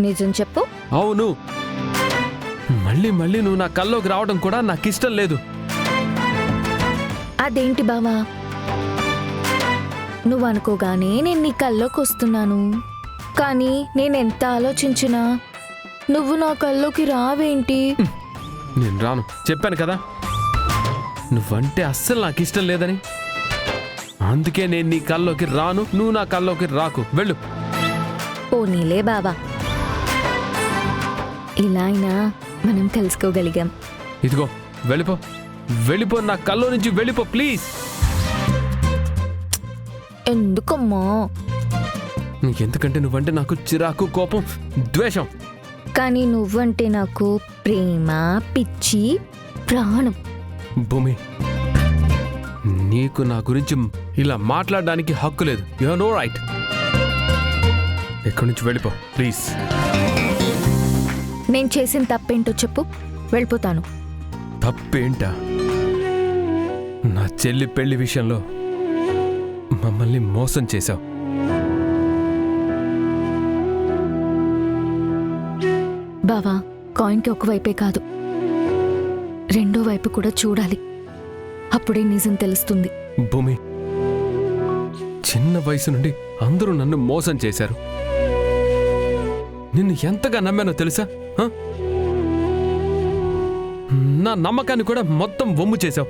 నిజం చెప్పు. అవును, మళ్ళీ మళ్ళీ నువ్వు నా కల్లోకి రావడం కూడా నాకు ఇష్టం లేదు. అదేంటి బావా, నువ్వు అనుకోగానే నేను నీ కల్లోకి వస్తున్నాను, కానీ నేనెంత ఆలోచించినా నువ్వు నా కల్లోకి రావేంటి? నేను రాను, చెప్పాను కదా నువ్వంటే అస్సలు నాకు ఇష్టం లేదని. అందుకే నేను నీ కల్లోకి రాను, నువ్వు నా కల్లోకి రాకు. వెళ్ళు. పోనీలే బావా, ఇలా అయినా మనం కలుసుకోగలిగాం. ఇదిగో వెళ్ళిపో, వెళ్ళిపో, నా కల్లో నుంచి వెళ్ళిపో ప్లీజ్. ఎందుకమ్మా? ఎందుకంటే నువ్వంటే నాకు చిరాకు, కోపం, ద్వేషం. కానీ నువ్వంటే నాకు ప్రేమ, పిచ్చి, ప్రాణం. భూమి, నీకు నా గురించి ఇలా మాట్లాడడానికి హక్కు లేదు. You have no right. ఇక్కడి నుంచి వెళ్ళిపో ప్లీజ్. నేను చేసిన తప్పేంటో చెప్పు, వెళ్ళిపోతాను. తప్పేంటా? నా చెల్లి పెళ్లి విషయంలో మమ్మల్ని మోసం చేశావు. బావా, కాయిన్కి ఒక వైపే కాదు, రెండో వైపు కూడా చూడాలి. అప్పుడే నిజం తెలుస్తుంది. భూమి, చిన్న వయసు నుండి అందరూ నన్ను మోసం చేశారు. నిన్ను ఎంతగా నమ్మానో తెలుసా? హ? నా నమ్మకాన్ని కూడా మొత్తం వమ్ము చేశావు.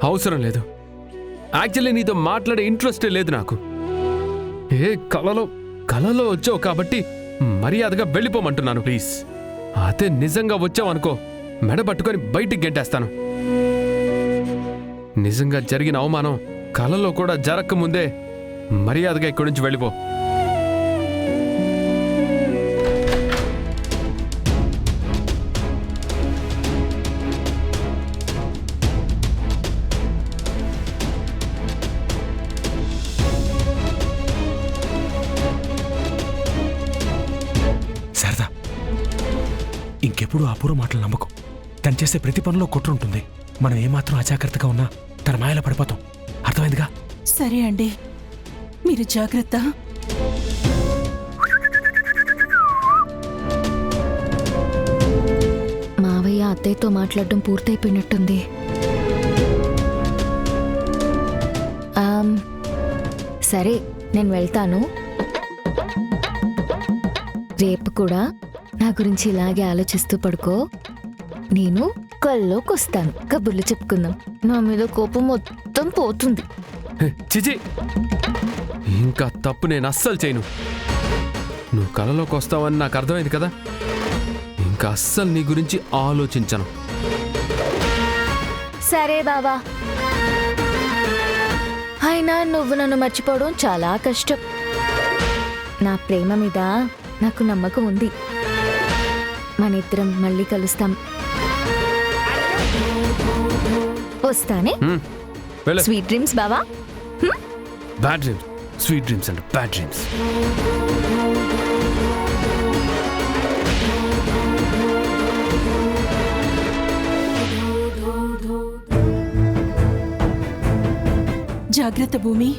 అవసరం లేదు. యాక్చువల్లీ నీతో మాట్లాడే ఇంట్రెస్టే లేదు నాకు. కలలో వచ్చావు కాబట్టి మర్యాదగా వెళ్ళిపోమంటున్నాను ప్లీజ్. అదే నిజంగా వచ్చావు అనుకో, మెడ పట్టుకొని బయటికి గెంటేస్తాను. నిజంగా జరిగిన అవమానం కలలో కూడా జరగకముందే మర్యాదగా ఇక్కడి నుంచి వెళ్ళిపో. శారదా, ఇంకెప్పుడు అపూర్వ మాటలు నమ్మకం. తను చేసే ప్రతి పనిలో కుట్ర ఉంటుంది. మనం ఏమాత్రం అజాగ్రత్తగా ఉన్నా తన మాయలో పడిపోతాం. అర్థమైందిగా? సరే అండి, మీరు జాగ్రత్త. మావయ్య అత్తయ్యతో మాట్లాడడం పూర్తయిపోయినట్టుంది. సరే, నేను వెళ్తాను. రేపు కూడా నా గురించి ఇలాగే ఆలోచిస్తూ పడుకో. నేను కల్లోకి వస్తాను, కబుర్లు చెప్పుకుందాం. నా మీద కోపం మొత్తం పోతుంది. చిచి, ఇంకా తప్పు నేను అస్సలు చేయను. నువ్వు కలలోకి వస్తావని నాకు అర్థమైంది కదా. ఇంకా అస్సలు నీ గురించి ఆలోచించను. సరే బావా, అయినా నువ్వు నన్ను మర్చిపోవడం చాలా కష్టం. నా ప్రేమ మీద నాకు నమ్మకం ఉంది. మనిద్దరం మళ్ళీ కలుస్తాం. వస్తానే. వెళ్ళు. స్వీట్ డ్రీమ్స్ బావా. Bad dreams, sweet dreams and bad dreams. జాగ్రత్త భూమి.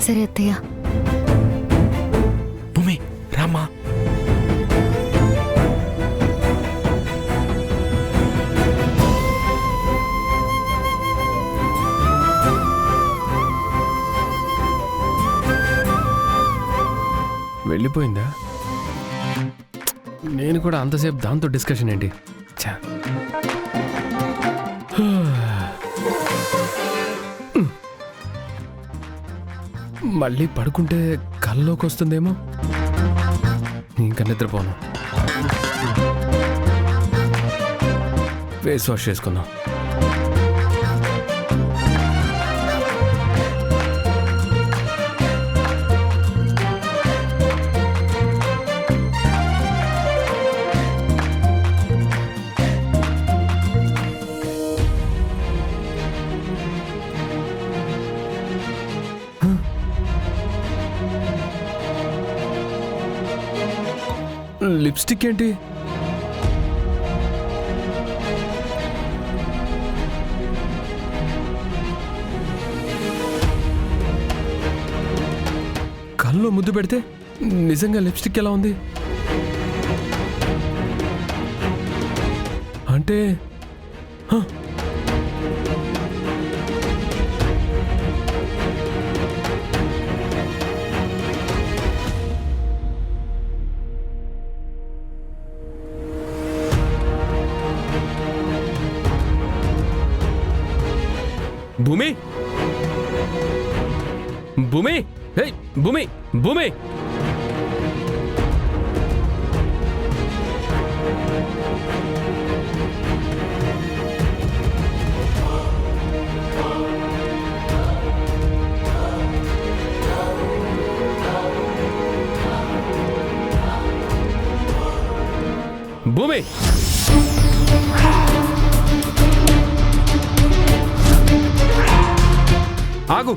సరే అత్తయ్య. భూమి, రామ్మా. వెళ్ళిపోయిందా? నేను కూడా అంతసేపు దాంతో డిస్కషన్ ఏంటి? ఛా. మళ్ళీ పడుకుంటే కల్లోకి వస్తుందేమో. ఇంకా నిద్రపోను. ఫేస్ వాష్ చేసుకుందాం. లిప్స్టిక్ ఏంటి? కల్లో ముద్దు పెడితే నిజంగా లిప్స్టిక్ ఎలా ఉంది? అంటే హ, భూమి భూమి హే భూమి భూమి భూమి ఆగు.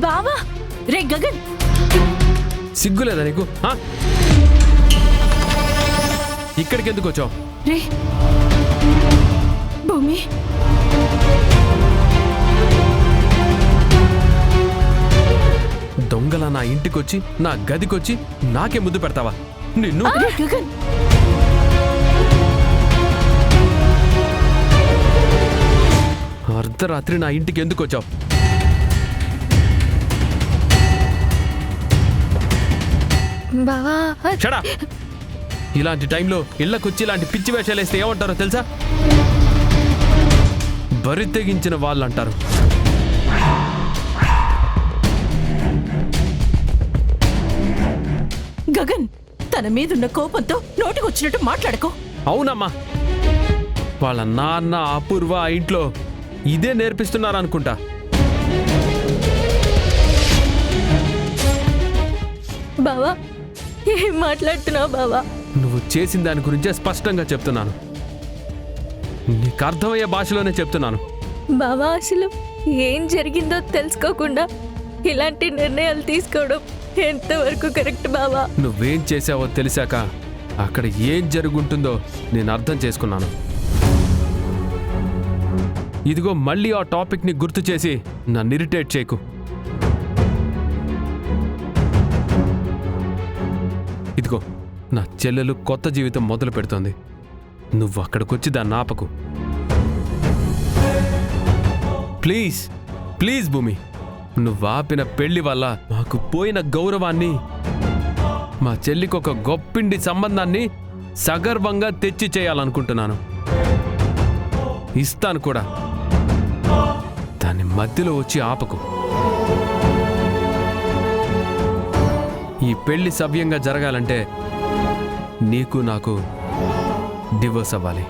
బావా రే గగన్, సిగ్గులేదా నీకు? ఆ? ఇక్కడికి ఎందుకు వచ్చావు? రే భూమి, దొంగల నా ఇంటికొచ్చి నా గదికొచ్చి నాకే ముద్దు పెడతావా? నిన్ను రే గగన్, అర్ధరాత్రి నా ఇంటికి ఎందుకు వచ్చావు? బావా చడా! ఇలాంటి టైంలో ఇళ్ళకొచ్చి ఇలాంటి పిచ్చి వేషాలు వేస్తే ఏమంటారో తెలుసా? బరి తెగించిన వాళ్ళు అంటారు. గగన్ తన మీదున్న కోపంతో నోటికొచ్చినట్టు మాట్లాడుకో. అవునమ్మా, వాళ్ళ నాన్న అపూర్వ ఆ ఇంట్లో ఇదే నేర్పిస్తున్నారనుకుంటా. బావా ఏం మాట్లాడుతున్నావు బావా? నువ్వు చేసిన దాని గురించే స్పష్టంగా చెప్తున్నాను. నీకు అర్థమయ్యే భాషలోనే చెప్తున్నాను. బావా అసలు ఏం జరిగిందో తెలుసుకోకుండా ఇలాంటి నిర్ణయాలు తీసుకోవడం ఎంతవరకు కరెక్ట్ బావా? నువ్వేం చేసావో తెలిసాక అక్కడ ఏం జరుగుంటుందో నేను అర్థం చేసుకున్నాను. ఇదిగో మళ్ళీ ఆ టాపిక్ని గుర్తు చేసి నన్ను ఇరిటేట్ చేయకు. ఇదిగో నా చెల్లెలు కొత్త జీవితం మొదలు పెడుతోంది. నువ్వు అక్కడికొచ్చి దాన్ని ఆపకు. ప్లీజ్ ప్లీజ్ భూమి, నువ్వు ఆపిన పెళ్లి వల్ల మాకు పోయిన గౌరవాన్ని, మా చెల్లికి ఒక గొప్పిండి సంబంధాన్ని సగర్వంగా తెచ్చి చేయాలనుకుంటున్నాను. ఇస్తాను కూడా. దాన్ని మధ్యలో వచ్చి ఆపకు. ఈ పెళ్లి సవ్యంగా జరగాలంటే నీకు నాకు డివోర్స్ అవ్వాలి.